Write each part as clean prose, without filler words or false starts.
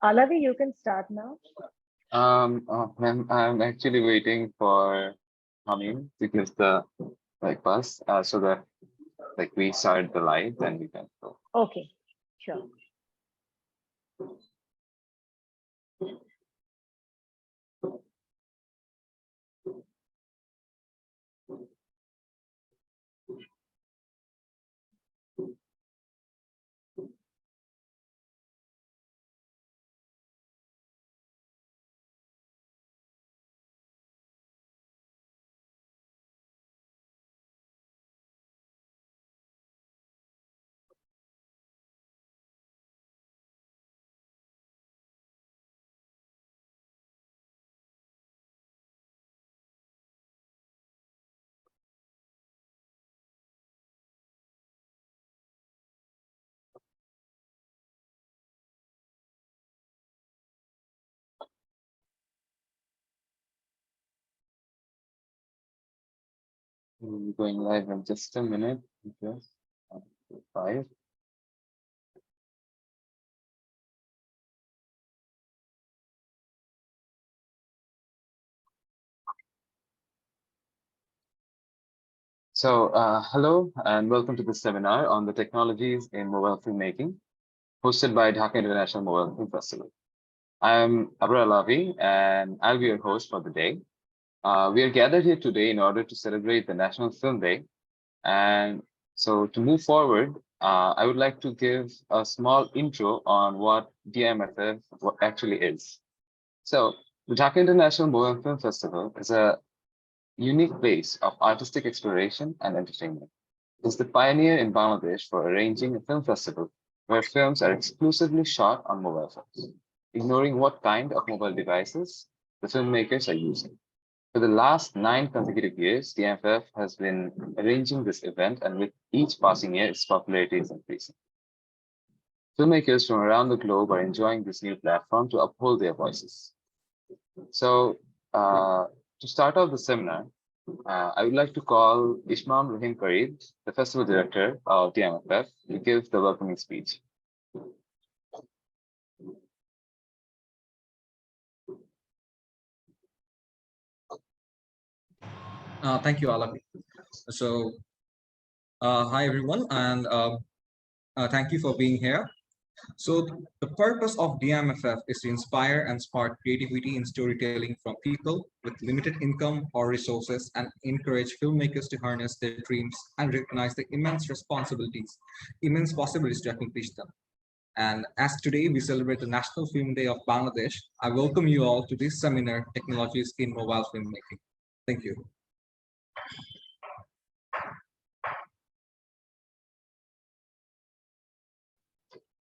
Alavi, you can start now. I'm actually waiting for Hamim to give the bus so that we start the live, then we can go. Okay, sure. We'll be going live in just a minute. Just 5. So, hello and welcome to this seminar on the technologies in mobile filmmaking, hosted by Dhaka International Mobile Film Festival. I'm Abrar Alavi, and I'll be your host for the day. We are gathered here today in order to celebrate the National Film Day. And so to move forward, I would like to give a small intro on what DIMFF actually is. So the Dhaka International Mobile Film Festival is a unique place of artistic exploration and entertainment. It's the pioneer in Bangladesh for arranging a film festival where films are exclusively shot on mobile phones, ignoring what kind of mobile devices the filmmakers are using. For the last 9 consecutive years, the DIMFF has been arranging this event, and with each passing year, its popularity is increasing. Filmmakers from around the globe are enjoying this new platform to uphold their voices. So, to start off the seminar, I would like to call Ishmam Rahim Karid, the festival director of the DIMFF, to give the welcoming speech. Thank you, Alavi. So, hi everyone, and thank you for being here. So, the purpose of DIMFF is to inspire and spark creativity in storytelling from people with limited income or resources, and encourage filmmakers to harness their dreams and recognize the immense possibilities to accomplish them. And as today we celebrate the National Film Day of Bangladesh, I welcome you all to this seminar, Technologies in Mobile Filmmaking. Thank you.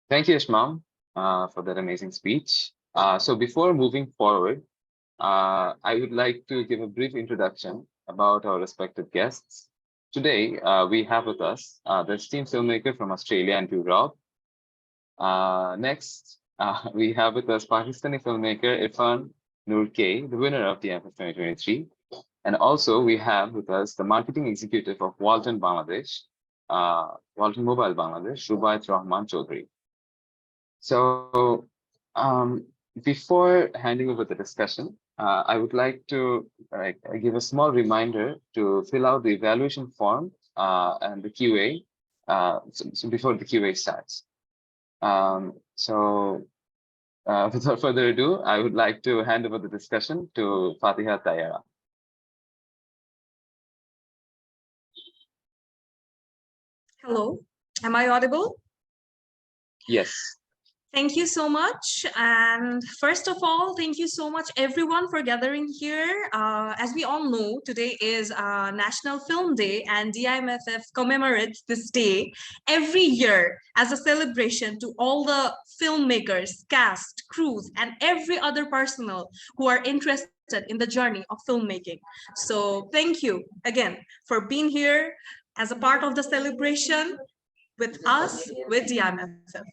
Thank you, Ishmam, for that amazing speech. So before moving forward, I would like to give a brief introduction about our respected guests. Today, we have with us the esteemed filmmaker from Australia and Europe. Next, we have with us Pakistani filmmaker Irfan Noor K, the winner of the DIMFF 2023. And also, we have with us the marketing executive of Walton Bangladesh, Walton Mobile Bangladesh, Rubaiyat Rahman Chaudhry. So before handing over the discussion, I would like to give a small reminder to fill out the evaluation form and the QA so before the QA starts. Without further ado, I would like to hand over the discussion to Fatiha Tayara. Hello, am I audible? Yes. Thank you so much. And first of all, thank you so much everyone for gathering here. As we all know, today is National Film Day, and DIMFF commemorates this day every year as a celebration to all the filmmakers, cast, crews, and every other personnel who are interested in the journey of filmmaking. So thank you again for being here as a part of the celebration with us, with DIMFF.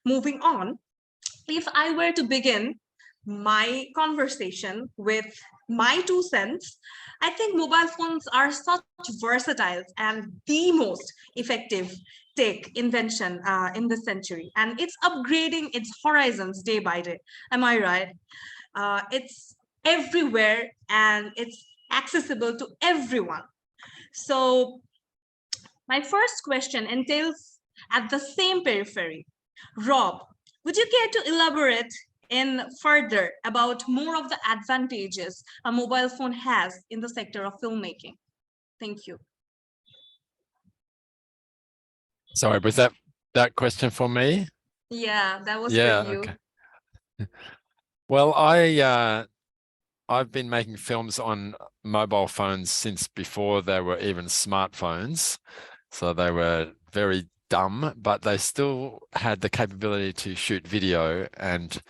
Moving on, if I were to begin my conversation with my 2 cents, I think mobile phones are such versatile and the most effective tech invention in this century. And it's upgrading its horizons day by day. Am I right? It's everywhere and it's accessible to everyone. So my first question entails at the same periphery. Rob, would you care to elaborate in further about more of the advantages a mobile phone has in the sector of filmmaking? Thank you. Sorry, was that question for me? Yeah, that was Yeah, for you. okay. Well, I've been making films on mobile phones since before there were even smartphones. So they were very dumb, but they still had the capability to shoot video and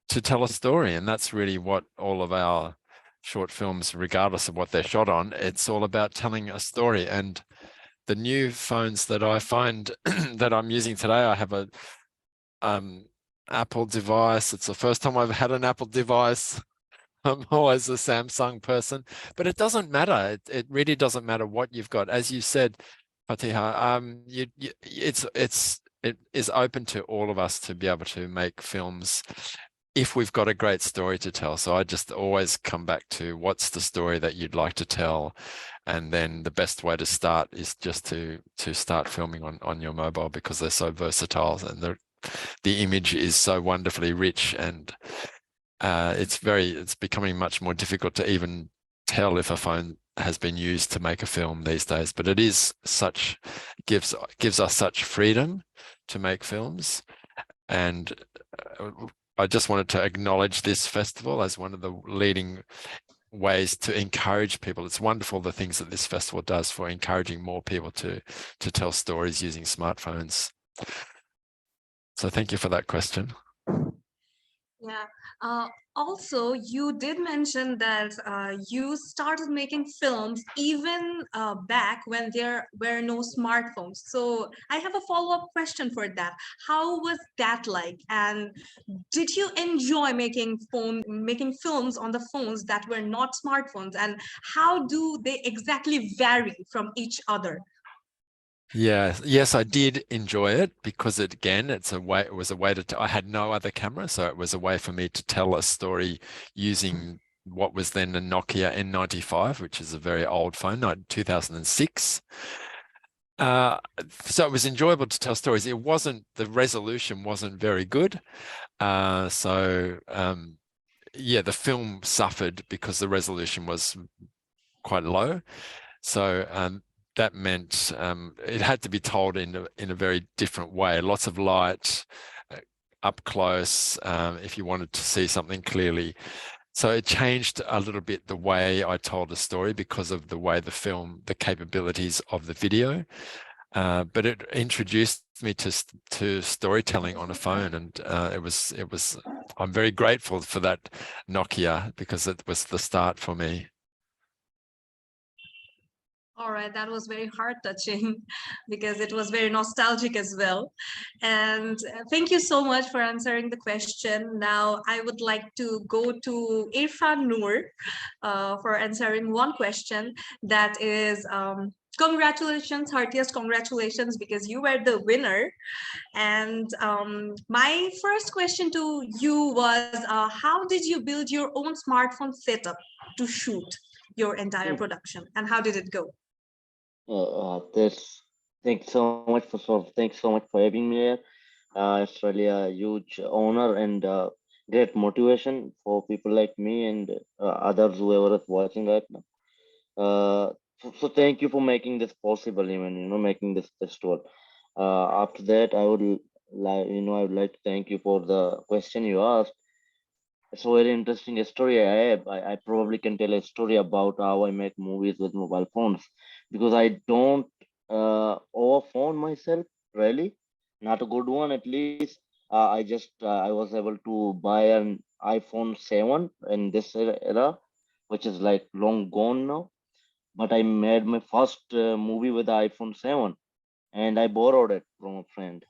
to tell a story. And that's really what all of our short films, regardless of what they're shot on, it's all about telling a story. And the new phones that I find that I'm using today, I have a Apple device. It's the first time I've had an Apple device. I'm always a Samsung person, but it doesn't matter. It really doesn't matter what you've got. As you said, Fatiha, it is open to all of us to be able to make films if we've got a great story to tell. So I just always come back to what's the story that you'd like to tell, and then the best way to start is just to start filming on your mobile, because they're so versatile and the image is so wonderfully rich, and it's becoming much more difficult to even tell if a phone has been used to make a film these days. But it is gives us such freedom to make films. And I just wanted to acknowledge this festival as one of the leading ways to encourage people. It's wonderful the things that this festival does for encouraging more people to tell stories using smartphones. So thank you for that question. Yeah. Also, you did mention that you started making films even back when there were no smartphones. So I have a follow-up question for that. How was that like? And did you enjoy making films on the phones that were not smartphones? And how do they exactly vary from each other? Yes, I did enjoy it because it was a way I had no other camera, so it was a way for me to tell a story using what was then a Nokia N95, which is a very old phone, 2006. So it was enjoyable to tell stories. The resolution wasn't very good. Yeah, the film suffered because the resolution was quite low. So that meant it had to be told in a very different way. Lots of light, up close, if you wanted to see something clearly. So it changed a little bit the way I told a story because of the way the capabilities of the video. But it introduced me to storytelling on a phone, and I'm very grateful for that Nokia because it was the start for me. All right, that was very heart touching because it was very nostalgic as well. And thank you so much for answering the question. Now, I would like to go to Irfan Noor for answering one question that is congratulations, heartiest congratulations, because you were the winner. And my first question to you was how did you build your own smartphone setup to shoot your entire production, and how did it go? This Thanks so much thanks so much for having me here. It's really a huge honor and great motivation for people like me and others whoever is watching right now. So thank you for making this possible, even making this festival. After that, I would like to thank you for the question you asked. It's a very interesting story I have. I probably can tell a story about how I make movies with mobile phones, because I don't overphone myself, really. Not a good one, at least. I was able to buy an iPhone 7 in this era, which is like long gone now. But I made my first movie with the iPhone 7, and I borrowed it from a friend.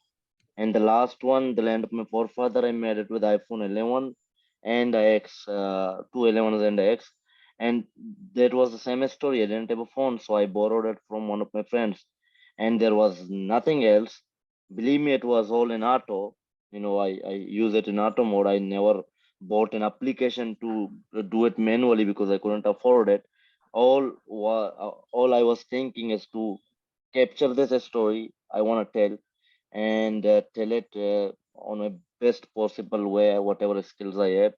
And the last one, The Land of My Forefather, I made it with iPhone 11 and X, two 11s and X. And that was the same story. I didn't have a phone, so I borrowed it from one of my friends, and there was nothing else. Believe me, it was all in auto. I use it in auto mode. I never bought an application to do it manually because I couldn't afford it. All I was thinking is to capture this story I want to tell, and tell it on a best possible way, whatever skills I have,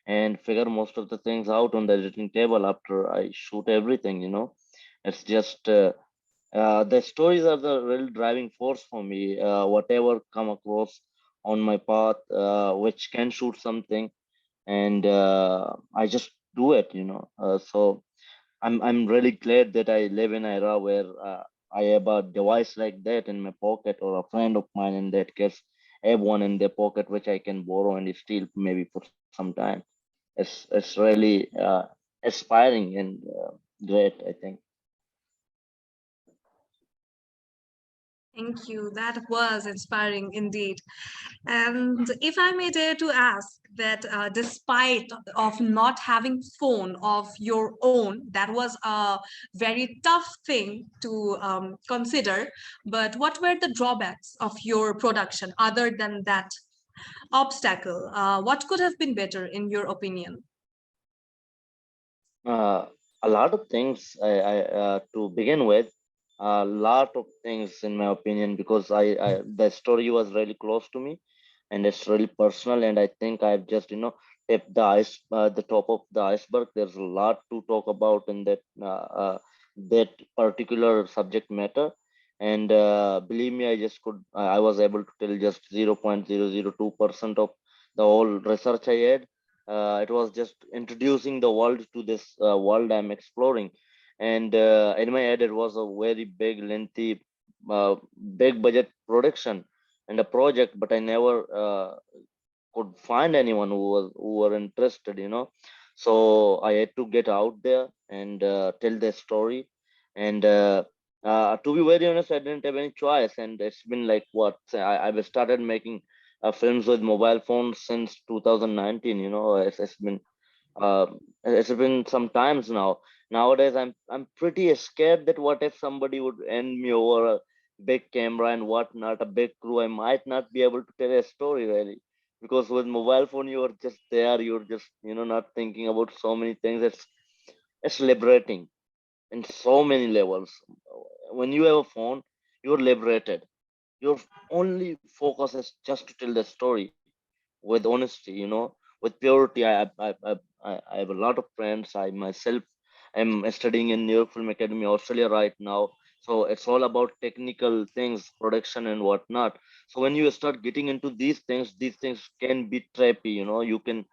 and figure most of the things out on the editing table after I shoot everything. It's just the stories are the real driving force for me. Whatever come across on my path, which can shoot something, and I just do it. So I'm really glad that I live in an era where I have a device like that in my pocket, or a friend of mine in that case have one in their pocket which I can borrow and steal maybe for some time. It's really aspiring and great, I think. Thank you. That was inspiring indeed. And if I may dare to ask that, despite of not having phone of your own, that was a very tough thing to consider. But what were the drawbacks of your production other than that obstacle? What could have been better in your opinion? Uh, a lot of things to begin with, a lot of things in my opinion, because the story was really close to me, and it's really personal, and I think I've just tipped the top of the iceberg. There's a lot to talk about in that particular subject matter, and believe me, I was able to tell just 0.002% of the whole research I had. It was just introducing the world to this world I'm exploring, and in my head it was a very big, lengthy, uh, big budget production and a project, but I never could find anyone who were interested. So I had to get out there and tell their story, and to be very honest, I didn't have any choice, and it's been like what I've started making films with mobile phones since 2019. It's been some times now. Nowadays, I'm pretty scared that what if somebody would hand me over a big camera and whatnot, a big crew, I might not be able to tell a story really. Because with mobile phone, you're just there. You're just not thinking about so many things. It's liberating in so many levels. When you have a phone, you're liberated. Your only focus is just to tell the story with honesty, with purity. I have a lot of friends. I myself am studying in New York Film Academy, Australia right now. So it's all about technical things, production and whatnot. So when you start getting into these things can be trappy. You can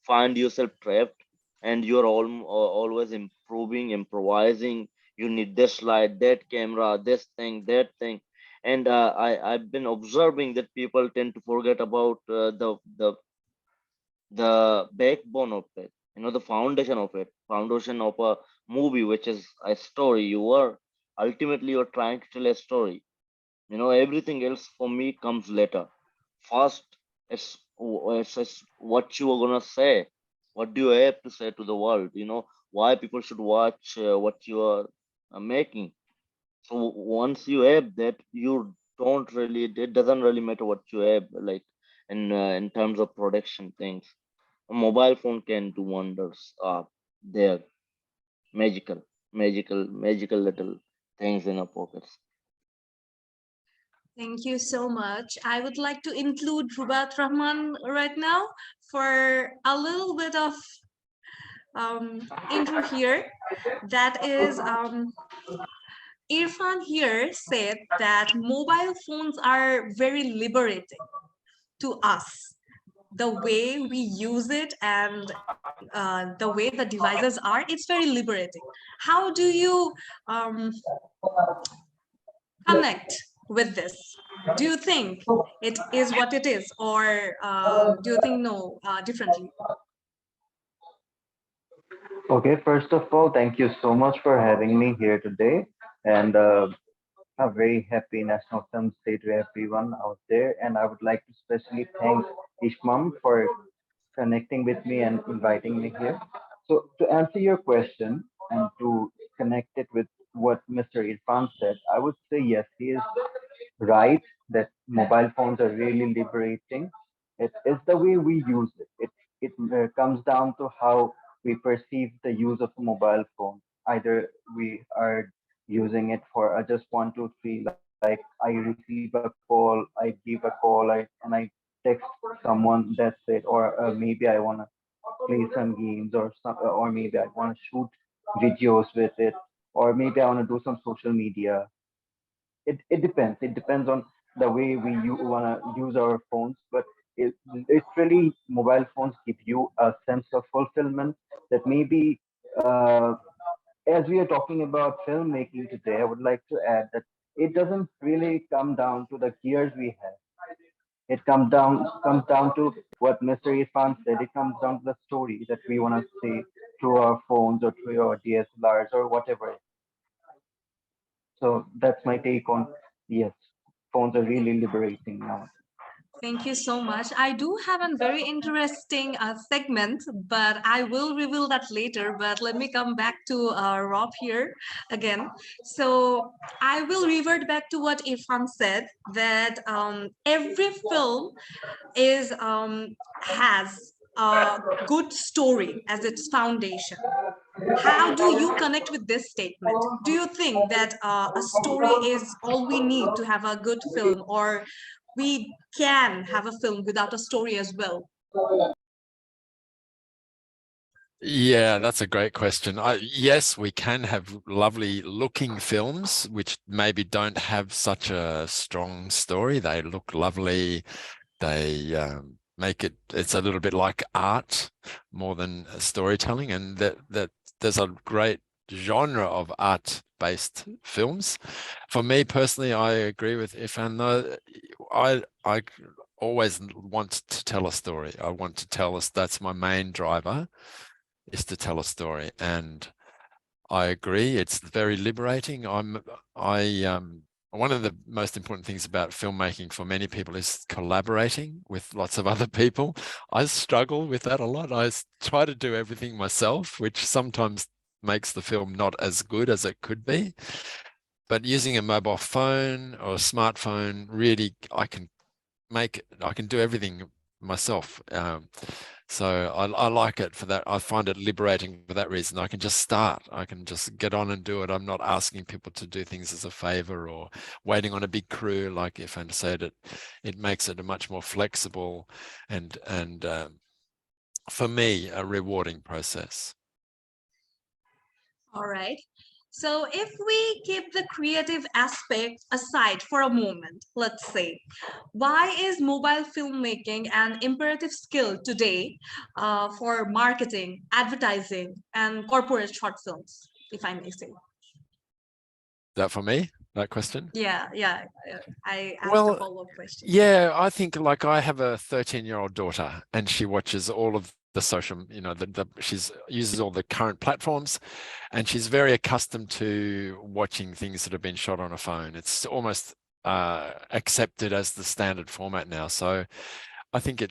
find yourself trapped, and you're always improving, improvising. You need this light, that camera, this thing, that thing, and I've been observing that people tend to forget about the backbone of it, the foundation of a movie, which is a story. You're trying to tell a story. Everything else for me comes later. First, it's what you are gonna say. What do you have to say to the world? Why people should watch what you are making. So once you have that, you don't really, it doesn't really matter what you have, like in terms of production things. A mobile phone can do wonders. They're magical little things in our pockets. Thank you so much. I would like to include Rubat Rahman right now for a little bit of intro here. That is, Irfan here said that mobile phones are very liberating to us. The way we use it and the way the devices are, it's very liberating. How do you connect with this? Do you think it is what it is, or do you think no, differently? Okay, first of all, thank you so much for having me here today. And a very happy National Film Day to everyone out there. And I would like to especially thank Ishmam for connecting with me and inviting me here. So to answer your question and to connect it with what Mr. Irfan said, I would say yes, he is right that mobile phones are really liberating. It's the way we use it. It comes down to how we perceive the use of a mobile phone. Either we are using it for I just want to feel like I receive a call, I give a call, and I text someone. That's it. Or maybe I want to play some games, or maybe I want to shoot videos with it, or maybe I want to do some social media. It depends. It depends on the way we want to use our phones. But it's really mobile phones give you a sense of fulfillment that maybe as we are talking about filmmaking today, I would like to add that it doesn't really come down to the gears we have. It comes down to what Mr. Irfan said. It comes down to the story that we want to say through our phones or through our DSLRs or whatever. So that's my take on yes, phones are really liberating now. Thank you so much. I do have a very interesting segment, but I will reveal that later. But let me come back to Rob here again. So I will revert back to what Irfan said, that every film is has a good story as its foundation. How do you connect with this statement? Do you think that a story is all we need to have a good film, or we can have a film without a story as well? Yeah, that's a great question. Yes, we can have lovely looking films which maybe don't have such a strong story. They look lovely. They make it's a little bit like art more than storytelling, and that there's a great genre of art-based films. For me personally, I agree with Ifan though. I always want to tell a story. I want to tell us, that's my main driver, is to tell a story. And I agree, it's very liberating. One of the most important things about filmmaking for many people is collaborating with lots of other people. I struggle with that a lot. Try to do everything myself, which sometimes makes the film not as good as it could be. But using a mobile phone or a smartphone, really, I can do everything myself. So I like it for that. I find it liberating for that reason. I can just start. I can just get on and do it. I'm not asking people to do things as a favor or waiting on a big crew. Like if I said it, it makes it a much more flexible and for me, a rewarding process. All right. So if we keep the creative aspect aside for a moment, let's say, why is mobile filmmaking an imperative skill today for marketing, advertising, and corporate short films, if I may say? That for me, that question? Yeah. I asked a Well, follow-up question. yeah, I think like I have a 13-year-old daughter and she watches all of the social, she's uses all the current platforms, and she's very accustomed to watching things that have been shot on a phone. It's almost accepted as the standard format now. So I think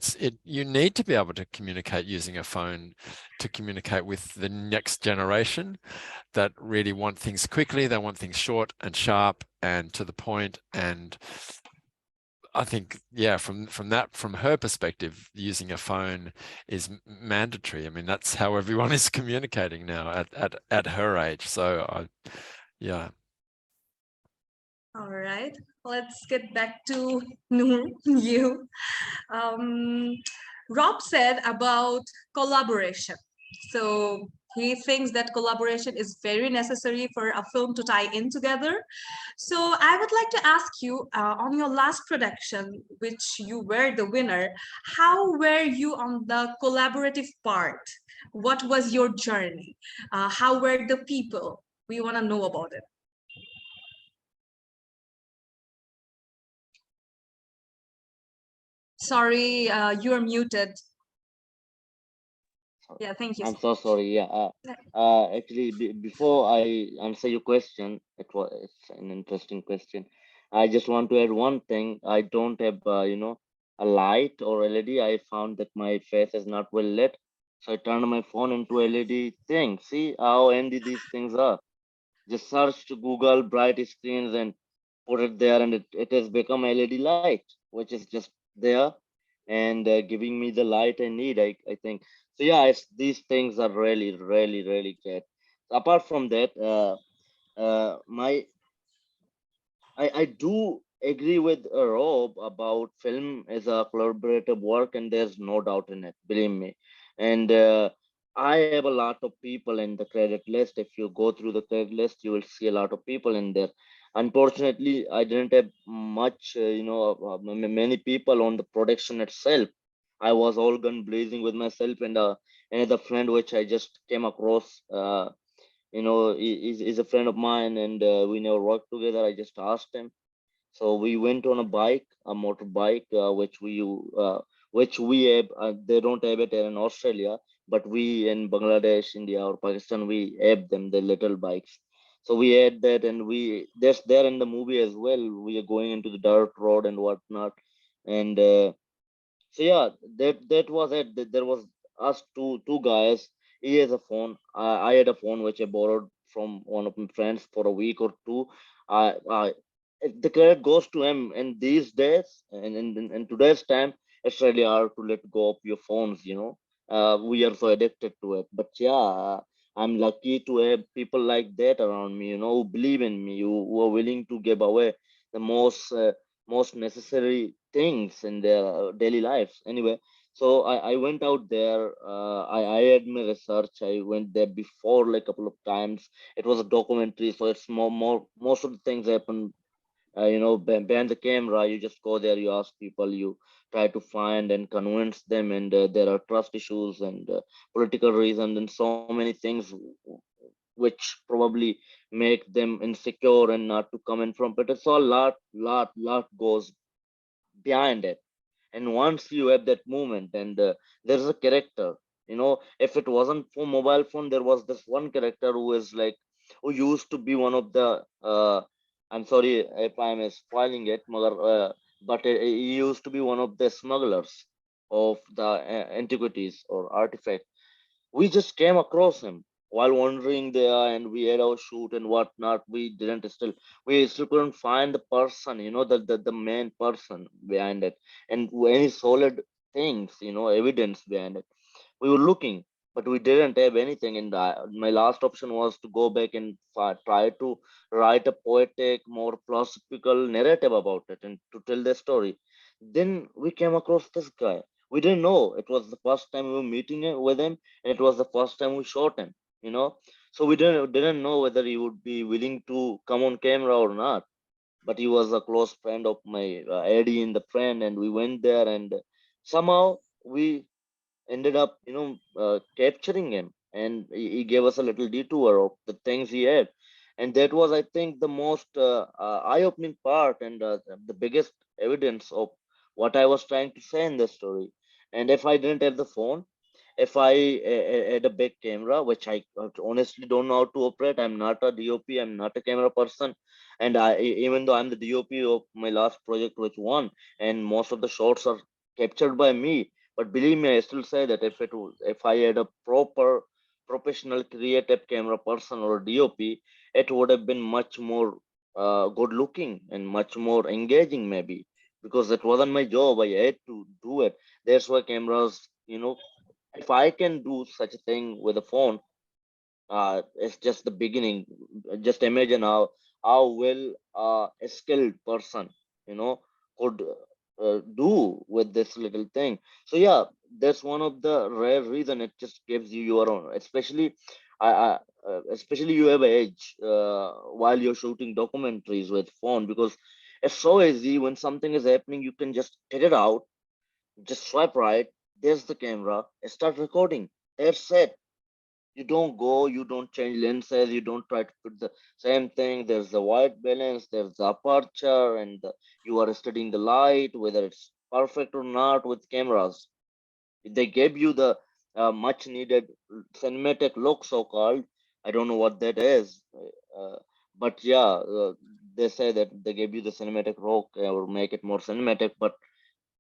you need to be able to communicate using a phone to communicate with the next generation that really want things quickly. They want things short and sharp and to the point. And I think, yeah, from her perspective, using a phone is mandatory. I mean, that's how everyone is communicating now at her age. So yeah. All right, let's get back to Noor, you. Rob said about collaboration. So he thinks that collaboration is very necessary for a film to tie in together. So I would like to ask you, on your last production, which you were the winner, how were you on the collaborative part? What was your journey? How were the people? We want to know about it. Sorry, you're muted. Yeah, thank you. I'm so sorry. Yeah. Actually, before I answer your question, it's an interesting question. I just want to add one thing. I don't have a light or LED. I found that my face is not well lit, So I turned my phone into LED thing. See how handy these things are. Just search to Google bright screens and put it there, and it has become LED light, which is just there and giving me the light I need. I think so. Yeah, these things are really, really, really great. Apart from that, my I do agree with Rob about film as a collaborative work, and there's no doubt in it, believe me. And I have a lot of people in the credit list. If you go through the credit list, you will see a lot of people in there. Unfortunately, I didn't have much, many people on the production itself. I was all gun blazing with myself and another friend, which I just came across. He's a friend of mine, and we never worked together. I just asked him, so we went on a bike, a motorbike, which we have. They don't have it here in Australia, but we in Bangladesh, India, or Pakistan, we have them, the little bikes. So we had that, and there's there in the movie as well. We are going into the dirt road and whatnot, and so yeah, that was it. There was us two guys. He has a phone. I had a phone which I borrowed from one of my friends for a week or two. I the credit goes to him. And these days, and in today's time, it's really hard to let go of your phones. We are so addicted to it. But yeah, I'm lucky to have people like that around me. Who believe in me, who are willing to give away the most necessary things in their daily lives. Anyway, so I went out there. I had my research. I went there before like a couple of times. It was a documentary, so it's more most of the things happen. Behind the camera, you just go there, you ask people, you try to find and convince them, and there are trust issues and political reasons and so many things which probably make them insecure and not to come in from. But it's all lot goes behind it. And once you have that movement, and there's a character, if it wasn't for mobile phone, there was this one character who is like, who used to be one of the I'm sorry if I'm spoiling it, but he used to be one of the smugglers of the antiquities or artifacts. We just came across him while wandering there, and we had our shoot and whatnot. We still couldn't find the person, the main person behind it, and any solid things, evidence behind it. We were looking, but we didn't have anything. And my last option was to go back and try to write a poetic, more philosophical narrative about it and to tell the story. Then we came across this guy. We didn't know it was the first time we were meeting with him, and it was the first time we shot him. You know, so we didn't know whether he would be willing to come on camera or not. But he was a close friend of my Eddie in the friend, and we went there, and somehow we ended up, capturing him, and he gave us a little detour of the things he had. And that was, I think, the most eye-opening part, and the biggest evidence of what I was trying to say in the story. And if I didn't have the phone, if I had a big camera, which I honestly don't know how to operate. I'm not a DOP, I'm not a camera person. And even though I'm the DOP of my last project, which won, and most of the shots are captured by me, but believe me, I still say that if I had a proper professional creative camera person or a DOP, it would have been much more good looking and much more engaging, maybe, because it wasn't my job. I had to do it. That's why cameras, if I can do such a thing with a phone, it's just the beginning. Just imagine how well a skilled person, could do with this little thing. So yeah, that's one of the rare reason. It just gives you your own, especially you have an edge while you're shooting documentaries with phone, because it's so easy. When something is happening, you can just take it out, just swipe right, there's the camera, start recording. That's it. You don't go, you don't change lenses, you don't try to put the same thing. There's the white balance, there's the aperture, and you are studying the light, whether it's perfect or not with cameras. They gave you the much needed cinematic look, so called. I don't know what that is. But yeah, they say that they gave you the cinematic look or make it more cinematic, but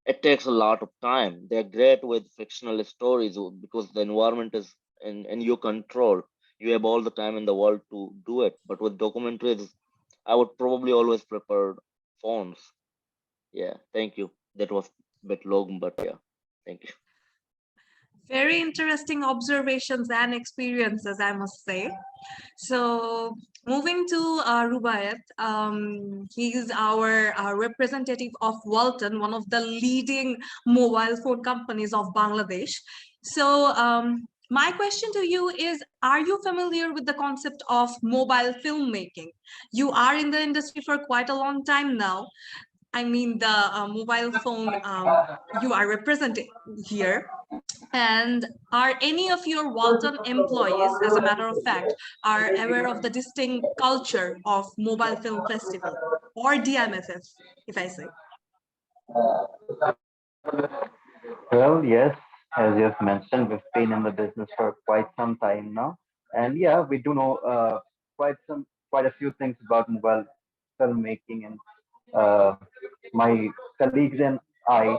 it takes a lot of time. They're great with fictional stories because the environment is in your control. You have all the time in the world to do it. But with documentaries, I would probably always prefer phones. Yeah, thank you. That was a bit long, but yeah, thank you. Very interesting observations and experiences, I must say. So moving to Rubaiyat, he is our representative of Walton, one of the leading mobile phone companies of Bangladesh. So my question to you is, are you familiar with the concept of mobile filmmaking? You are in the industry for quite a long time now. I mean, the mobile phone you are representing here. And are any of your Walton employees, as a matter of fact, are aware of the distinct culture of Mobile Film Festival or DMFF, if I say? Well, yes, as you've mentioned, we've been in the business for quite some time now, and yeah, we do know quite a few things about mobile filmmaking, and my colleagues and I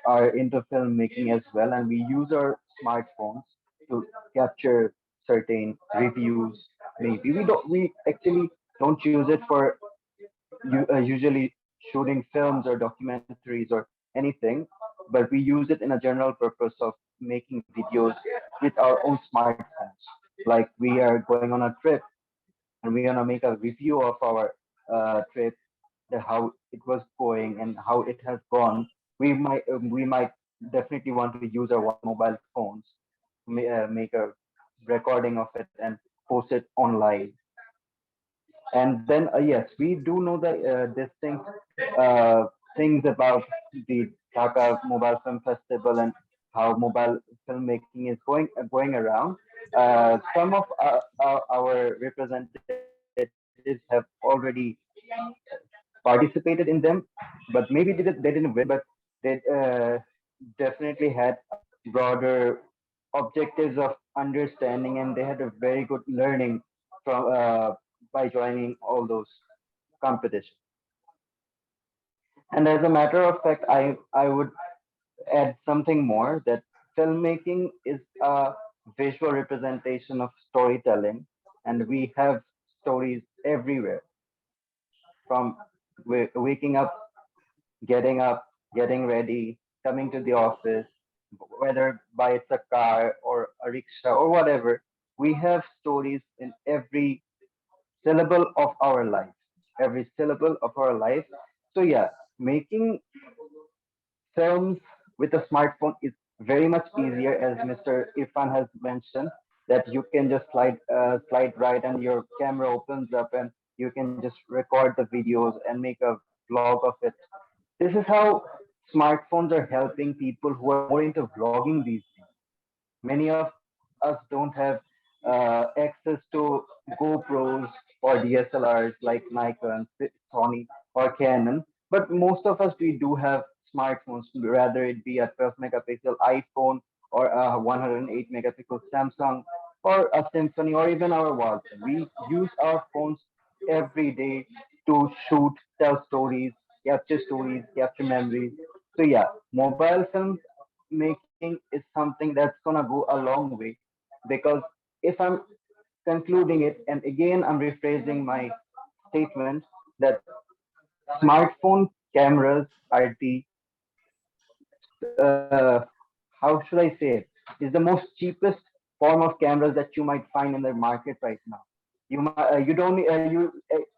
are into filmmaking as well, and we use our smartphones to capture certain reviews. Maybe we actually don't use it for usually shooting films or documentaries or anything, but we use it in a general purpose of making videos with our own smartphones. Like we are going on a trip and we're gonna make a review of our trip, how it was going and how it has gone. We might definitely want to use our mobile phones, make a recording of it and post it online. And then, yes, we do know the distinct uh, things about the Dhaka Mobile Film Festival and how mobile filmmaking is going around. Some of our representatives have already participated in them, but maybe they didn't win, but they definitely had broader objectives of understanding, and they had a very good learning from by joining all those competitions. And as a matter of fact, I would add something more, that filmmaking is a visual representation of storytelling, and we have stories everywhere, from waking up, getting ready, coming to the office, whether by it's a car or a rickshaw or whatever. We have stories in every syllable of our life, every syllable of our life. So yeah, making films with a smartphone is very much easier, as Mr. Irfan has mentioned, that you can just slide right and your camera opens up and you can just record the videos and make a vlog of it. This is how smartphones are helping people who are more into vlogging these days. Many of us don't have access to GoPros or DSLRs like Nikon, Sony, or Canon, but most of us, we do have smartphones, rather it be a 12 megapixel iPhone or a 108 megapixel Samsung or a Symphony or even our watch. We use our phones every day to shoot, tell stories, capture memories. So yeah, mobile film making is something that's gonna go a long way, because if I'm concluding it, and again I'm rephrasing my statement, that smartphone cameras are the uh, how should I say it, is the most cheapest form of cameras that you might find in the market right now. You don't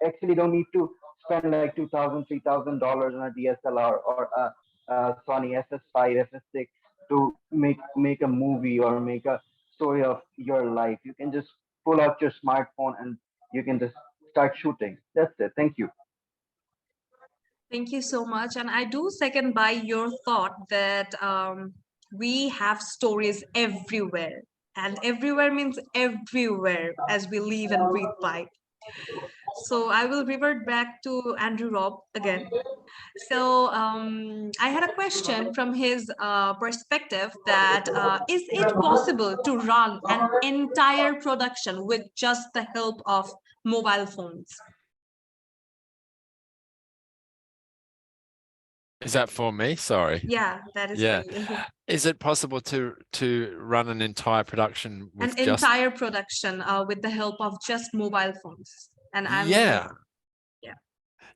actually don't need to spend like $2,000 $3,000 on a DSLR or a Sony FS5 FS6 to make a movie or make a story of your life. You can just pull out your smartphone and you can just start shooting. That's it. Thank you. Thank you so much. And I do second by your thought that we have stories everywhere. And everywhere means everywhere as we live and breathe by. So I will revert back to Andrew Robb again. So I had a question from his perspective that is it possible to run an entire production with just the help of mobile phones? Is that for me? Sorry. Yeah, that is Yeah. for you. Is it possible to run an entire production An with just? entire production with the help of just mobile phones. And Yeah. yeah.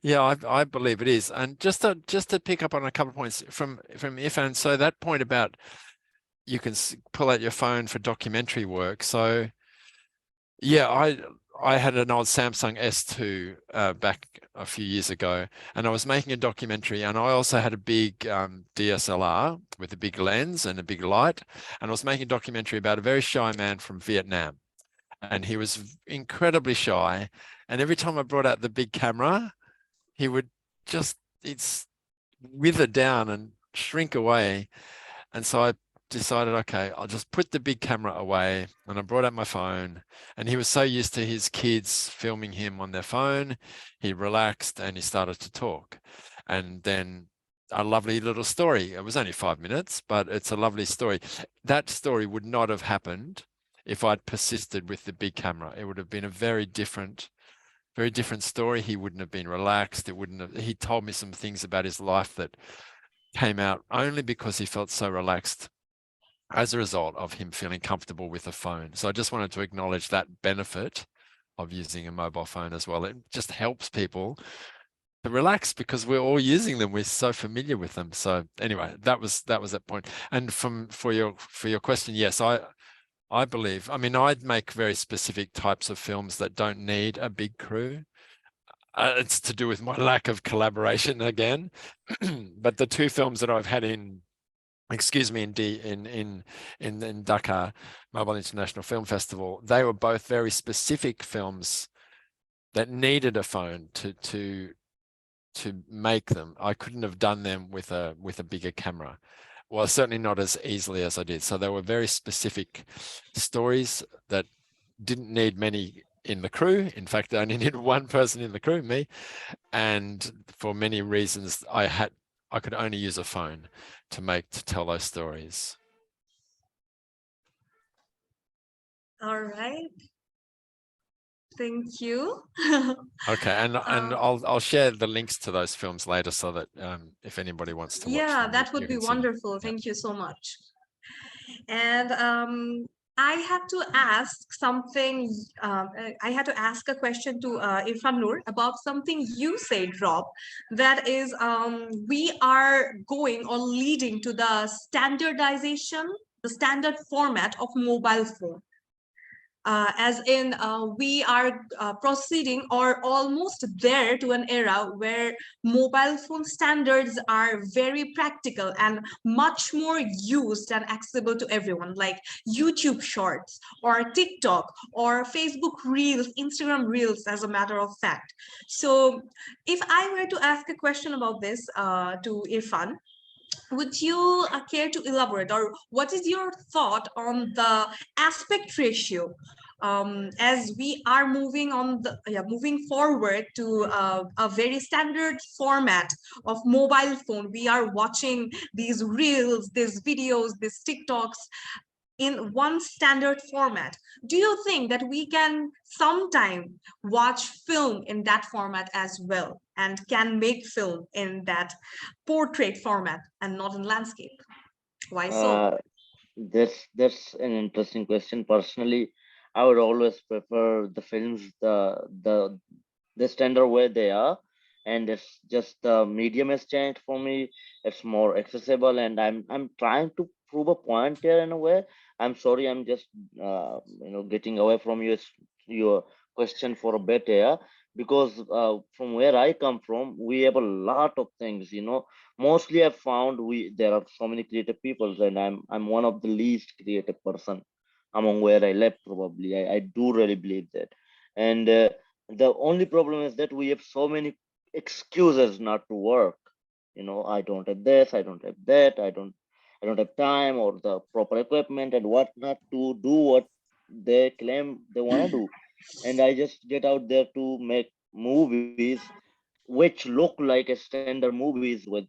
Yeah, I believe it is. And just to pick up on a couple of points from Irfan. So that point about you can pull out your phone for documentary work. So yeah, I had an old Samsung S2 back a few years ago, and I was making a documentary, and I also had a big DSLR with a big lens and a big light, and I was making a documentary about a very shy man from Vietnam, and he was incredibly shy, and every time I brought out the big camera, he would it's wither down and shrink away. And so I decided, okay, I'll just put the big camera away. And I brought out my phone, and he was so used to his kids filming him on their phone, he relaxed and he started to talk. And then a lovely little story. It was only 5 minutes, but it's a lovely story. That story would not have happened if I'd persisted with the big camera. It would have been a very different story. He wouldn't have been relaxed. He told me some things about his life that came out only because he felt so relaxed as a result of him feeling comfortable with a phone. So I just wanted to acknowledge that benefit of using a mobile phone as well. It just helps people to relax because we're all using them. We're so familiar with them. So anyway, that was that point. And for your question, yes, I believe, I mean, I'd make very specific types of films that don't need a big crew. It's to do with my lack of collaboration again. But the two films that I've had in Dakar Mobile International Film Festival, they were both very specific films that needed a phone to make them. I couldn't have done them with a bigger camera. Well, certainly not as easily as I did. So they were very specific stories that didn't need many in the crew. In fact, I only needed one person in the crew, me. And for many reasons, I could only use a phone to tell those stories. All right. Thank you. Okay, and I'll share the links to those films later so that if anybody wants to watch yeah, them, that would you be can see them. wonderful. Yeah. Thank you so much. And I had to ask something. I had to ask a question to Irfan Noor about something you said, Rob. That is, we are going or leading to the standardization, the standard format of mobile phone. As in we are proceeding or almost there to an era where mobile phone standards are very practical and much more used and accessible to everyone, like YouTube Shorts or TikTok or Facebook Reels, Instagram Reels, as a matter of fact. So if I were to ask a question about this to Irfan, would you care to elaborate, or what is your thought on the aspect ratio as we are moving forward to a very standard format of mobile phone? We are watching these reels, these videos, these TikToks in one standard format. Do you think that we can sometime watch film in that format as well, and can make film in that portrait format and not in landscape? Why so? That's an interesting question. Personally, I would always prefer the films the standard way they are, and it's just the medium has changed for me. It's more accessible, and I'm trying to prove a point here in a way. I'm sorry, I'm just getting away from your question for a bit here, because from where I come from, we have a lot of things. Mostly I've found there are so many creative people, and I'm one of the least creative person among where I live. Probably I do really believe that, and the only problem is that we have so many excuses not to work. I don't have this, I don't have that, I don't have time or the proper equipment and whatnot to do what they claim they want to do. And I just get out there to make movies which look like a standard movies with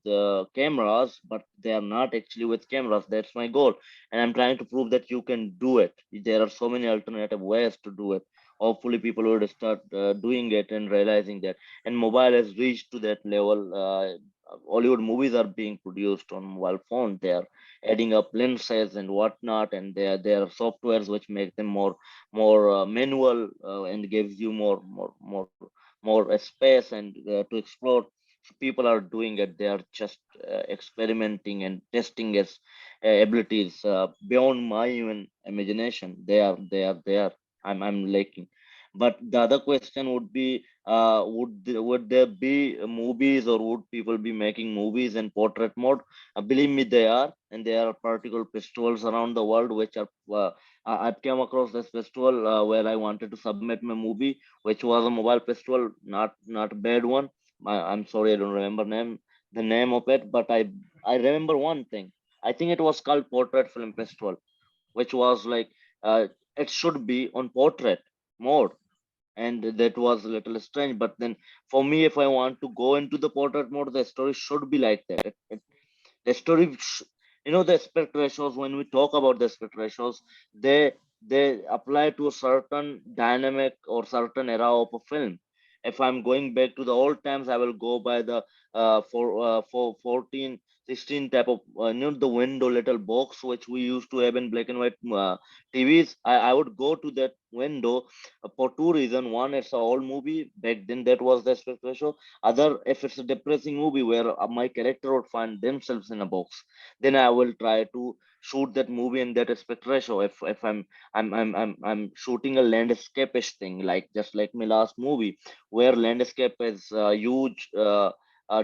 cameras, but they are not actually with cameras. That's my goal, and I'm trying to prove that you can do it. There are so many alternative ways to do it. Hopefully people will start doing it and realizing that, and mobile has reached to that level. Hollywood movies are being produced on mobile phone. They are adding up lenses and whatnot, and there are softwares which make them more manual and gives you more space and to explore. So people are doing it. They are just experimenting and testing its abilities beyond my even imagination. They are. I'm liking. But the other question would be, would there be movies, or would people be making movies in portrait mode? Believe me, they are, and there are particular festivals around the world which are. I've come across this festival where I wanted to submit my movie, which was a mobile festival, not a bad one. I'm sorry, I don't remember the name of it, but I remember one thing. I think it was called Portrait Film Festival, which was like it should be on portrait mode, and that was a little strange. But then for me, if I want to go into the portrait mode, the story should be like that. The story, the aspect ratios, when we talk about the aspect ratios, they apply to a certain dynamic or certain era of a film. If I'm going back to the old times, I will go by the for 14 16 type of the window little box which we used to have in black and white TVs. I would go to that window for two reasons. One, it's an old movie back then, that was the aspect ratio. Other, if it's a depressing movie where my character would find themselves in a box, then I will try to shoot that movie in that aspect ratio. If I'm shooting a landscape-ish thing, like just like my last movie, where landscape is a huge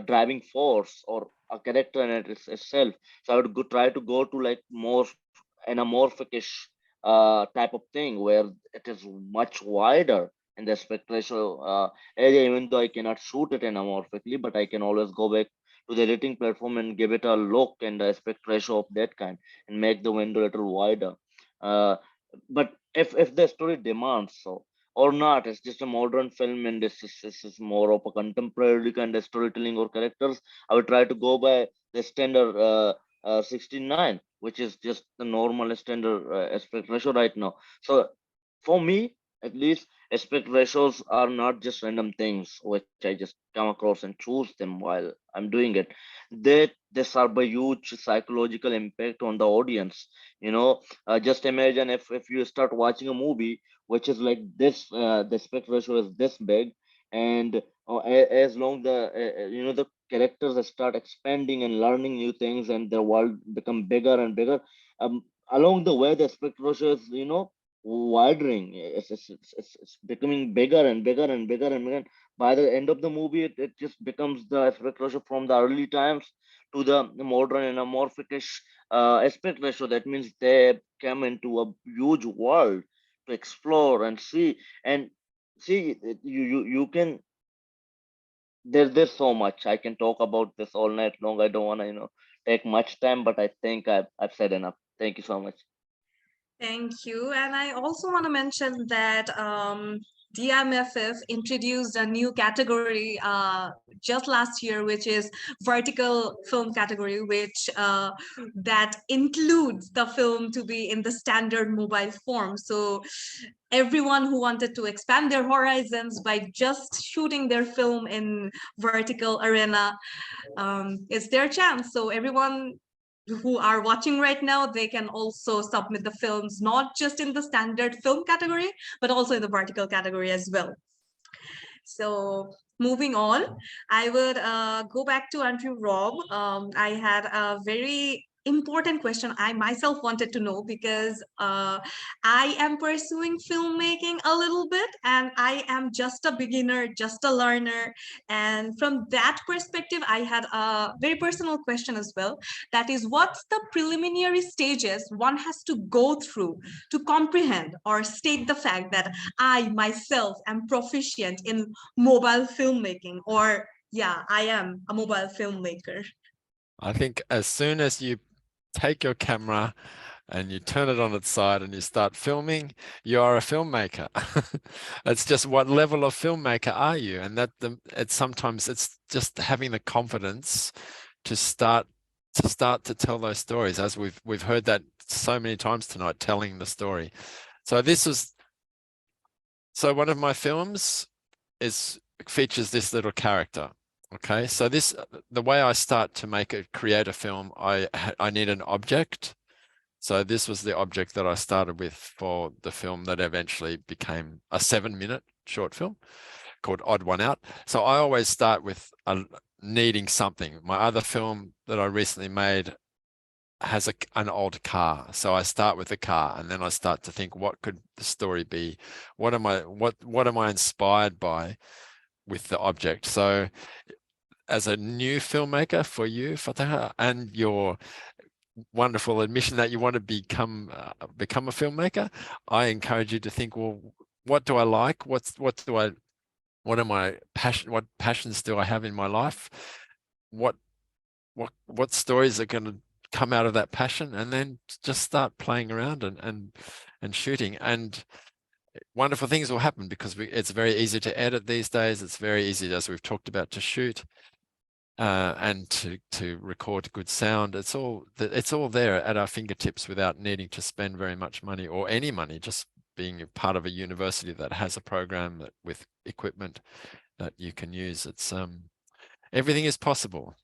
driving force or a character in itself. So I would try to go to like more anamorphic-ish type of thing where it is much wider in the aspect ratio area, even though I cannot shoot it anamorphically, but I can always go back to the editing platform and give it a look and the aspect ratio of that kind and make the window a little wider. Uh, but if the story demands so or not, it's just a modern film and this is more of a contemporary kind of storytelling or characters. I would try to go by the standard 69, which is just the normal standard aspect ratio right now. So for me, at least, aspect ratios are not just random things which I just come across and choose them while I'm doing it. They serve a huge psychological impact on the audience. Just imagine if you start watching a movie which is like this, the aspect ratio is this big, and as long the characters start expanding and learning new things and their world become bigger and bigger, along the way the aspect ratio is widening. It's becoming bigger and bigger and bigger and bigger. By the end of the movie, it just becomes the aspect ratio from the early times to the modern and amorphic-ish aspect ratio. That means they come into a huge world to explore and see. And see, you can, there's so much I can talk about this all night long. I don't want to take much time, but I think I've said enough. Thank you so much. Thank you. And I also want to mention that DIMFF introduced a new category just last year, which is vertical film category, which that includes the film to be in the standard mobile form. So everyone who wanted to expand their horizons by just shooting their film in vertical arena, it's their chance. So everyone who are watching right now, they can also submit the films, not just in the standard film category, but also in the vertical category as well. So moving on, I would go back to Andrew Rob. I had a very important question I myself wanted to know, because I am pursuing filmmaking a little bit and I am just a beginner, just a learner. And from that perspective, I had a very personal question as well. That is, what's the preliminary stages one has to go through to comprehend or state the fact that I myself am proficient in mobile filmmaking, or yeah, I am a mobile filmmaker? I think as soon as you take your camera and you turn it on its side and you start filming, you are a filmmaker. It's just, what level of filmmaker are you? And sometimes it's just having the confidence to start to tell those stories, as we've heard that so many times tonight, telling the story. So one of my films features this little character. Okay, so the way I start to create a film, I need an object. So this was the object that I started with for the film that eventually became a 7-minute short film called Odd One Out. So I always start with needing something. My other film that I recently made has an old car. So I start with a car, and then I start to think, what could the story be? What am I inspired by with the object? So as a new filmmaker for you, Fataha, and your wonderful admission that you want to become a filmmaker, I encourage you to think, well, what do I like? What am I passion? What passions do I have in my life? What stories are going to come out of that passion? And then just start playing around and shooting, and wonderful things will happen, because it's very easy to edit these days. It's very easy, as we've talked about, to shoot. And to record good sound. It's all there at our fingertips without needing to spend very much money or any money, just being a part of a university that has a program with equipment that you can use. It's everything is possible.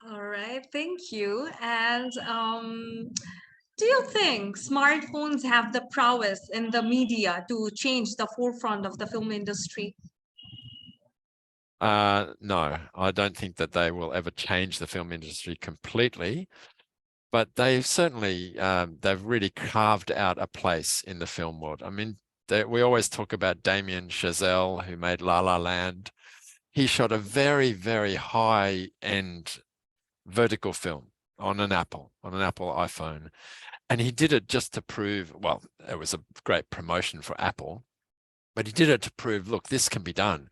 All right, thank you. And do you think smartphones have the prowess in the media to change the forefront of the film industry? No, I don't think that they will ever change the film industry completely, but they've certainly they've really carved out a place in the film world. I mean, we always talk about Damien Chazelle, who made La La Land. He shot a very, very high-end vertical film on an Apple iPhone, and he did it just to prove, well, it was a great promotion for Apple, but he did it to prove, look, this can be done.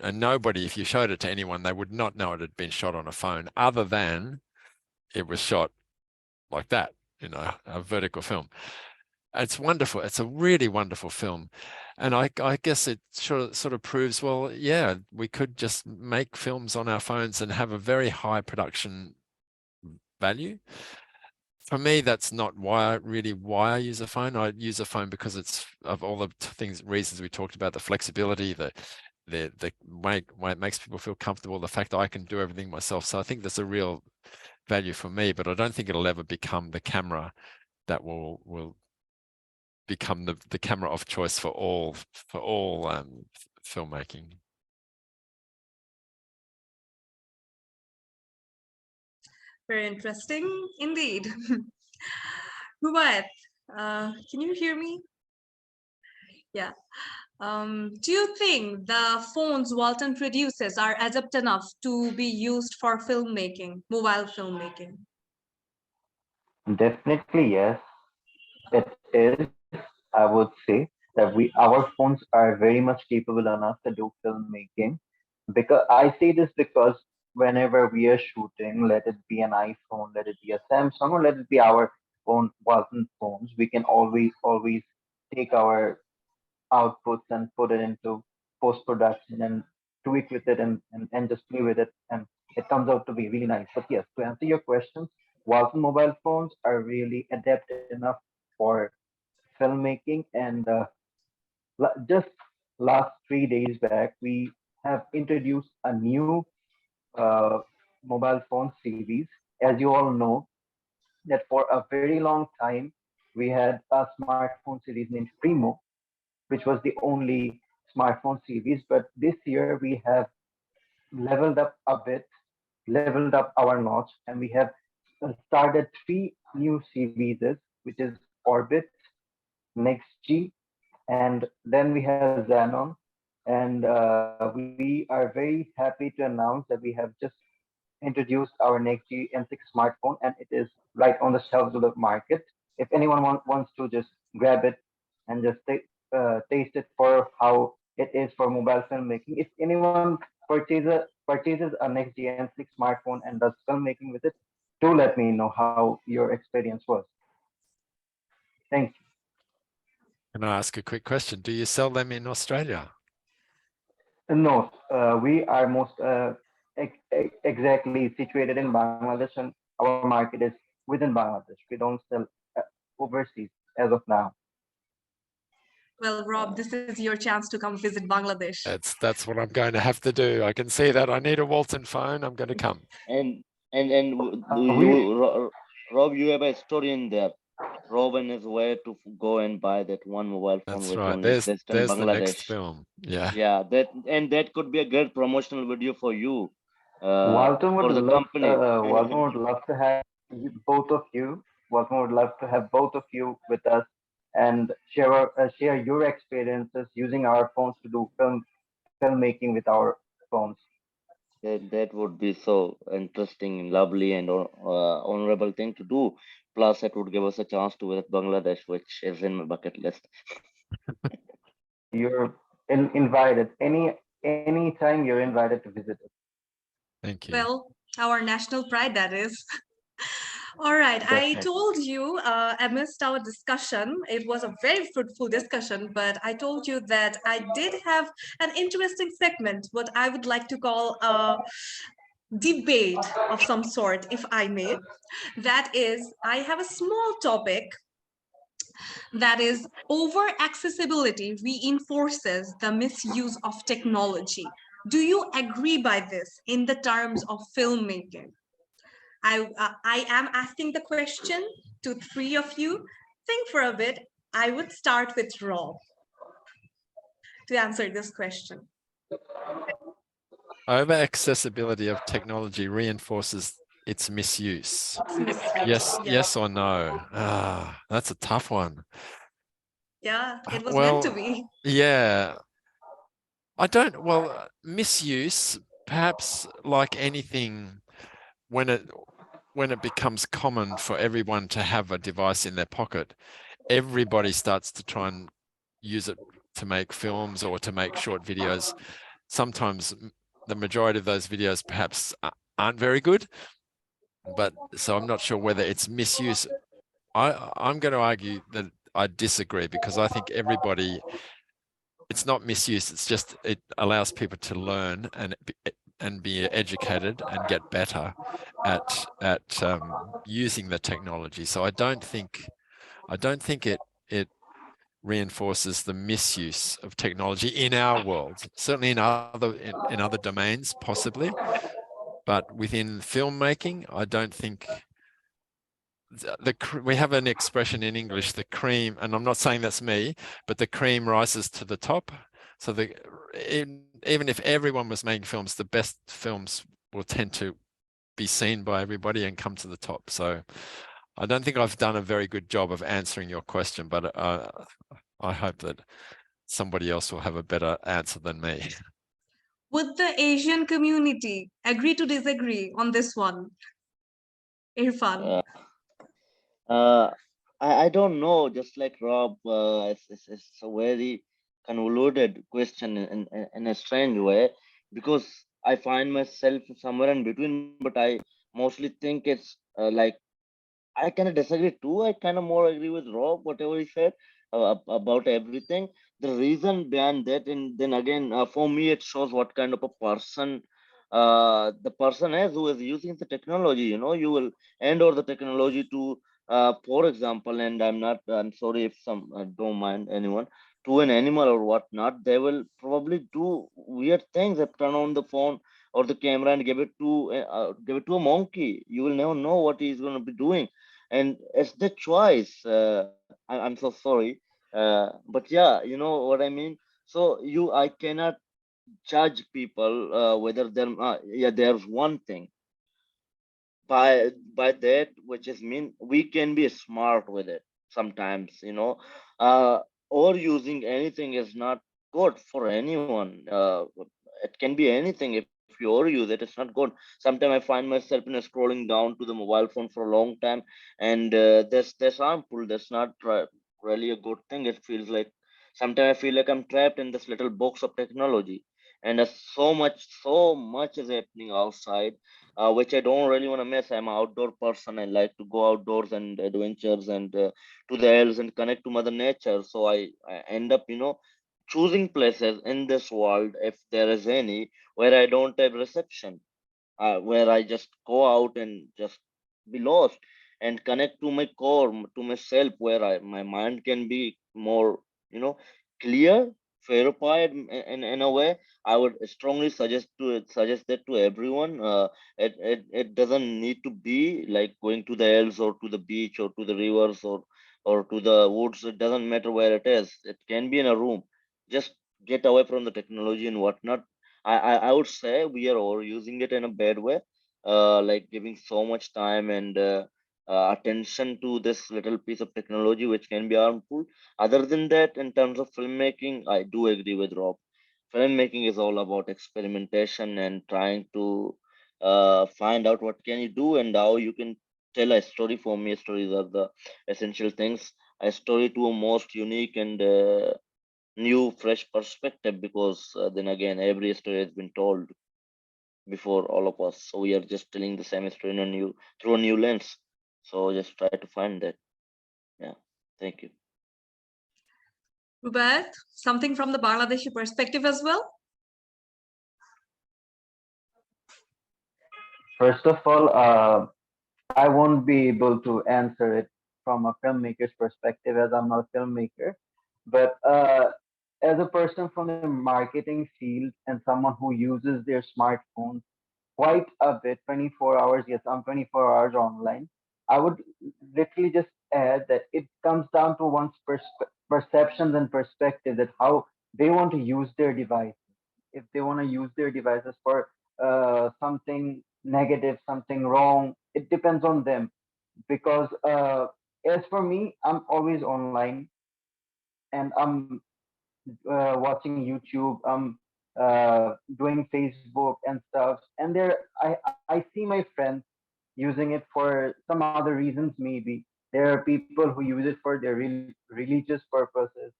And nobody, if you showed it to anyone, they would not know it had been shot on a phone, other than it was shot like that, a vertical film. It's wonderful. It's a really wonderful film. And I guess it sort of proves, well, yeah, we could just make films on our phones and have a very high production value. For me, that's not why I use a phone. I use a phone because it's of all the reasons we talked about: the flexibility, the way it makes people feel comfortable, the fact that I can do everything myself. So I think that's a real value for me, but I don't think it'll ever become the camera that will become the camera of choice for all filmmaking. Very interesting indeed. Rubaiyat, can you hear me? Yeah. Do you think the phones Walton produces are adept enough to be used for filmmaking, mobile filmmaking? Definitely, yes, it is. I would say that our phones are very much capable enough to do filmmaking. Because I say this because whenever we are shooting, let it be an iPhone, let it be a Samsung, or let it be our own Walton phones, we can always take our outputs and put it into post production and tweak with it and just play with it, and it comes out to be really nice. But yes, to answer your question, Walton mobile phones are really adept enough for filmmaking. And just last 3 days back, we have introduced a new uh, mobile phone series. As you all know, that for a very long time we had a smartphone series named Primo, which was the only smartphone series. But this year we have leveled up a bit, leveled up our notch, and we have started three new series, which is Orbit, Next G, and then we have Xenon. And we are very happy to announce that we have just introduced our next G M6 smartphone, and it is right on the shelves of the market. If anyone wants to just grab it and just taste it for how it is for mobile filmmaking. If anyone purchases a next G M6 smartphone and does filmmaking with it, do let me know how your experience was. Thank you. Can I ask a quick question? Do you sell them in Australia? No, we are most exactly situated in Bangladesh, and our market is within Bangladesh. We don't sell overseas as of now. Well, Rob, this is your chance to come visit Bangladesh. That's what I'm going to have to do. I can see that. I need a Walton phone. I'm going to come. You, Rob, you have a story in there. Rob and his way to go and buy that one mobile phone That's which right. only exists in There's the next Bangladesh. film. Yeah. Yeah, that could be a great promotional video for you, Walton would for the love, company. Walton would love to have both of you. Walton would love to have both of you with us and share your experiences using our phones to do filmmaking with our phones. That would be so interesting, lovely, and honorable thing to do. Plus, it would give us a chance to visit Bangladesh, which is in my bucket list. You're invited any time you're invited to visit us. Thank you. Well, our national pride, that is. All right, I Definitely. told you amidst our discussion, it was a very fruitful discussion, but I told you that I did have an interesting segment, what I would like to call a debate of some sort, if I may. That is, I have a small topic that is over accessibility reinforces the misuse of technology. Do you agree by this in the terms of filmmaking? I am asking the question to three of you. Think for a bit. I would start with Rob to answer this question. Over accessibility of technology reinforces its misuse. It's misuse. Yes, Yeah. yes or no? Ah, that's a tough one. Yeah, it was meant to Well, be. yeah. I don't, well, misuse, perhaps like anything, when it becomes common for everyone to have a device in their pocket, everybody starts to try and use it to make films or to make short videos. Sometimes the majority of those videos perhaps aren't very good, but so I'm not sure whether it's misuse. I'm going to argue that I disagree, because I think it's not misuse. It's just, it allows people to learn and be educated and get better at using the technology. So I don't think it reinforces the misuse of technology in our world. Certainly in other domains, possibly, but within filmmaking, I don't think we have an expression in English, the cream, and I'm not saying that's me, but the cream rises to the top. So even if everyone was making films, the best films will tend to be seen by everybody and come to the top. So I don't think I've done a very good job of answering your question, but I hope that somebody else will have a better answer than me. Would the Asian community agree to disagree on this one? Irfan. Uh, I don't know. Just like Rob, it's a very convoluted question in a strange way, because I find myself somewhere in between. But I mostly think it's like I kind of disagree too. I kind of more agree with Rob, whatever he said about everything. The reason behind that, and then again, for me, it shows what kind of a person the person is who is using the technology. You know, you will hand over the technology to, for example, and I'm sorry if some don't mind anyone, to an animal or whatnot. They will probably do weird things. They turn on the phone or the camera and give it to a monkey. You will never know what he's going to be doing, and it's the choice. I'm so sorry, but yeah, you know what I mean. So I cannot judge people whether they're yeah. There's one thing by that, which is mean we can be smart with it sometimes, you know. Or using anything is not good for anyone. It can be anything. If you overuse it, it's not good. Sometimes I find myself scrolling down to the mobile phone for a long time, and that's harmful. That's not really a good thing. It feels like sometimes I feel like I'm trapped in this little box of technology, and there's so much is happening outside, which I don't really want to miss. I'm an outdoor person. I like to go outdoors and adventures and to the hills and connect to Mother Nature. So I end up, choosing places in this world, if there is any, where I don't have reception, where I just go out and just be lost and connect to my core, to myself, where my mind can be more, you know, clear, verified in a way, I would strongly suggest that to everyone. It doesn't need to be like going to the hills or to the beach or to the rivers or to the woods. It doesn't matter where it is. It can be in a room. Just get away from the technology and whatnot. I would say we are overusing it in a bad way, like giving so much time and attention to this little piece of technology, which can be harmful. Other than that, in terms of filmmaking, I do agree with Rob. Filmmaking is all about experimentation and trying to find out what can you do and how you can tell a story. For me, stories are the essential things. A story to a most unique and new, fresh perspective, because then again, every story has been told before all of us. So we are just telling the same story in a new through a new lens. So just try to find that. Yeah. Thank you. Rubaiyat, something from the Bangladeshi perspective as well? First of all, I won't be able to answer it from a filmmaker's perspective as I'm not a filmmaker. But as a person from the marketing field and someone who uses their smartphone quite a bit, 24 hours, yes, I'm 24 hours online. I would literally just add that it comes down to one's perceptions and perspective, that how they want to use their device. If they want to use their devices for something negative, something wrong, it depends on them. Because as for me, I'm always online and I'm watching YouTube, doing Facebook and stuff. And I see my friends using it for some other reasons. Maybe there are people who use it for their religious purposes.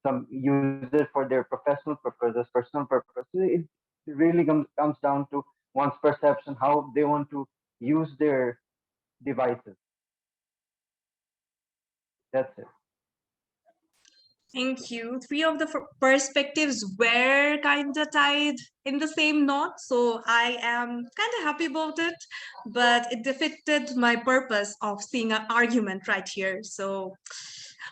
Some use it for their professional purposes, personal purposes. It really comes down to one's perception, how they want to use their devices. That's it. Thank you. Three of the perspectives were kind of tied in the same knot, so I am kind of happy about it, but it defeated my purpose of seeing an argument right here. So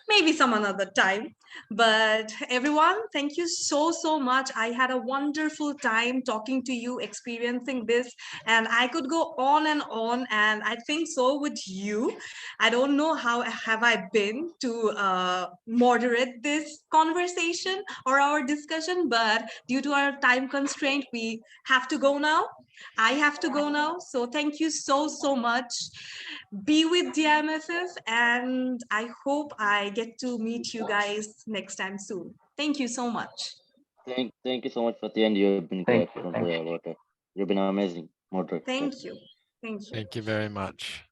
maybe some another time. But everyone, thank you so much. I had a wonderful time talking to you, experiencing this, and I could go on, and I think so would you. I don't know how have I been to moderate this conversation or our discussion, but due to our time constraint, we have to go now. I have to go now. So thank you so much. Be with DIMFF, and I hope I get to meet you guys next time soon. Thank you so much. Thank you so much, Fatih, and you've been great. Thank you. Don't Thank worry you. about it. You've been amazing, moderate. Thank you. Thank you. Thank you very much.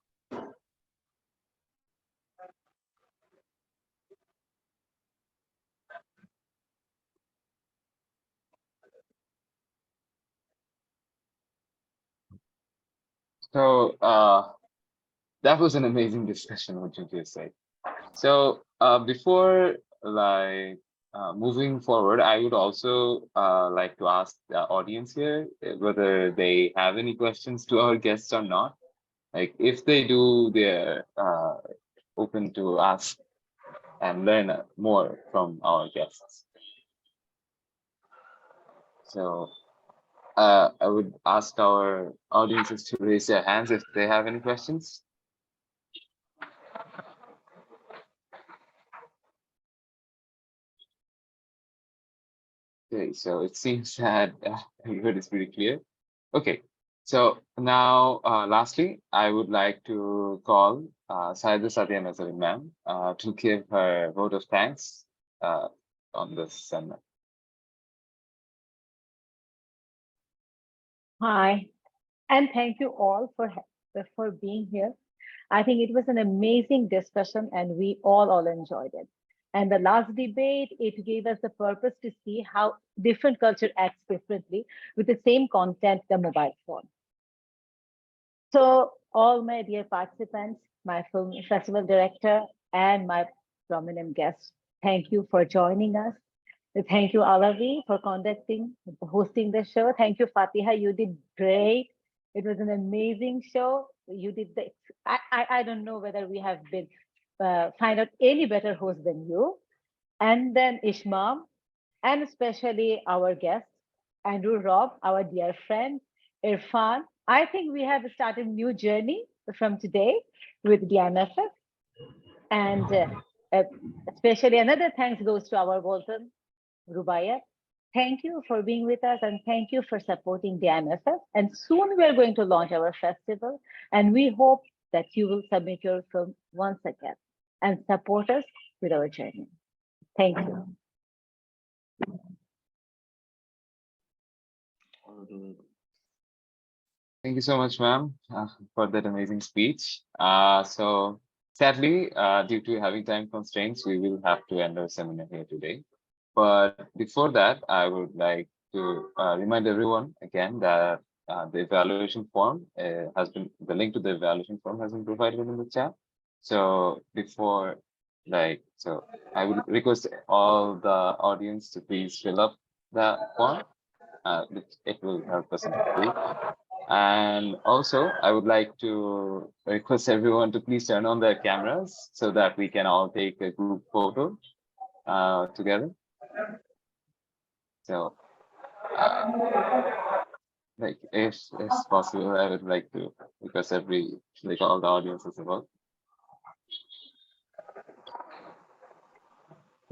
So that was an amazing discussion, what you just said. So before moving forward, I would also like to ask the audience here whether they have any questions to our guests or not. Like if they do, they're open to ask and learn more from our guests. So I would ask our audiences to raise their hands if they have any questions. Okay, so it seems that everybody is pretty clear. Okay, so now lastly, I would like to call Saida Satya Nazarin ma'am to give her vote of thanks on this seminar. Hi, and thank you all for being here. I think it was an amazing discussion, and we all enjoyed it. And the last debate, it gave us the purpose to see how different culture acts differently with the same content, the mobile phone. So all my dear participants, my film festival director, and my prominent guests, thank you for joining us. Thank you, Alavi, for hosting the show. Thank you, Fatiha. You did great. It was an amazing show. You did I don't know whether we have been find out any better host than you. and then Ishmael, and especially our guest, Andrew Rob, our dear friend, Irfan. I think we have started a new journey from today with DMFF. And uh, especially another thanks goes to our Walton, Rubaiyat. Thank you for being with us and thank you for supporting the IMFF. And soon we are going to launch our festival. And we hope that you will submit your film once again and support us with our journey. Thank you. Thank you so much, ma'am, for that amazing speech. So sadly, due to having time constraints, we will have to end our seminar here today. But before that, I would like to remind everyone again that the evaluation form the link to the evaluation form has been provided in the chat. So before, so I would request all the audience to please fill up the form. It will help us in the week. And also, I would like to request everyone to please turn on their cameras so that we can all take a group photo together. So, if possible, I would like to request all the audiences about.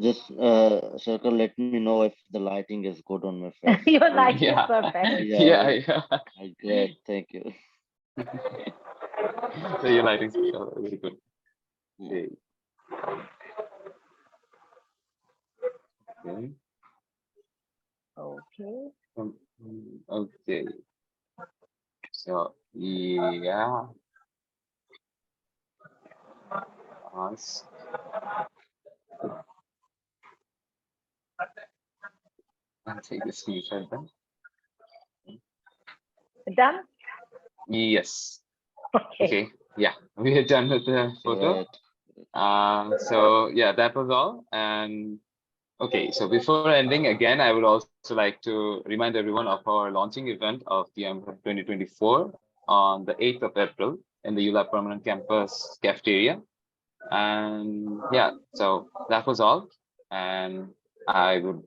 Just Circle, let me know if the lighting is good on my face. Your light is Yeah. perfect. Yeah. Great, thank you. So your lighting is very good. Okay. Okay. Okay. Okay. So yeah. Nice. I'll take the screenshot then. Done? Yes. Okay. Okay. Yeah, we are done with the photo. So yeah, that was all. And okay, so before ending, again, I would also like to remind everyone of our launching event of the DIMFF 2024 on the 8th of April in the ULAB Permanent Campus cafeteria. And yeah, so that was all. And I would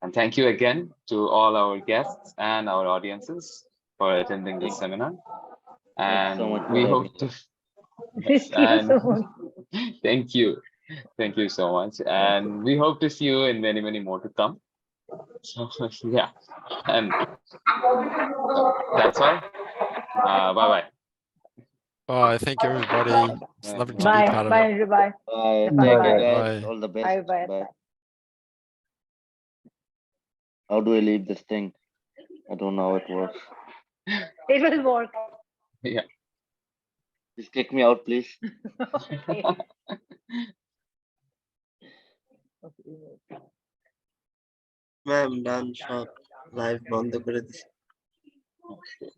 and thank you again to all our guests and our audiences for attending this seminar. And so much we for hope to Thank you so much. thank you. Thank you so much. And we hope to see you in many, many more to come. So yeah. And so that's all. Bye-bye. Bye. Thank you, everybody. It's lovely to be Bye. part of Bye, it. Andrew. Bye. Bye. Irfan, Take care, bye. guys. Bye. All the best. Bye. Bye. Bye. Bye. How do I leave this thing? I don't know how it works. It will work. Yeah. Just kick me out, please. Okay. Ma'am done সব live বন্ধ করে দিছি Okay.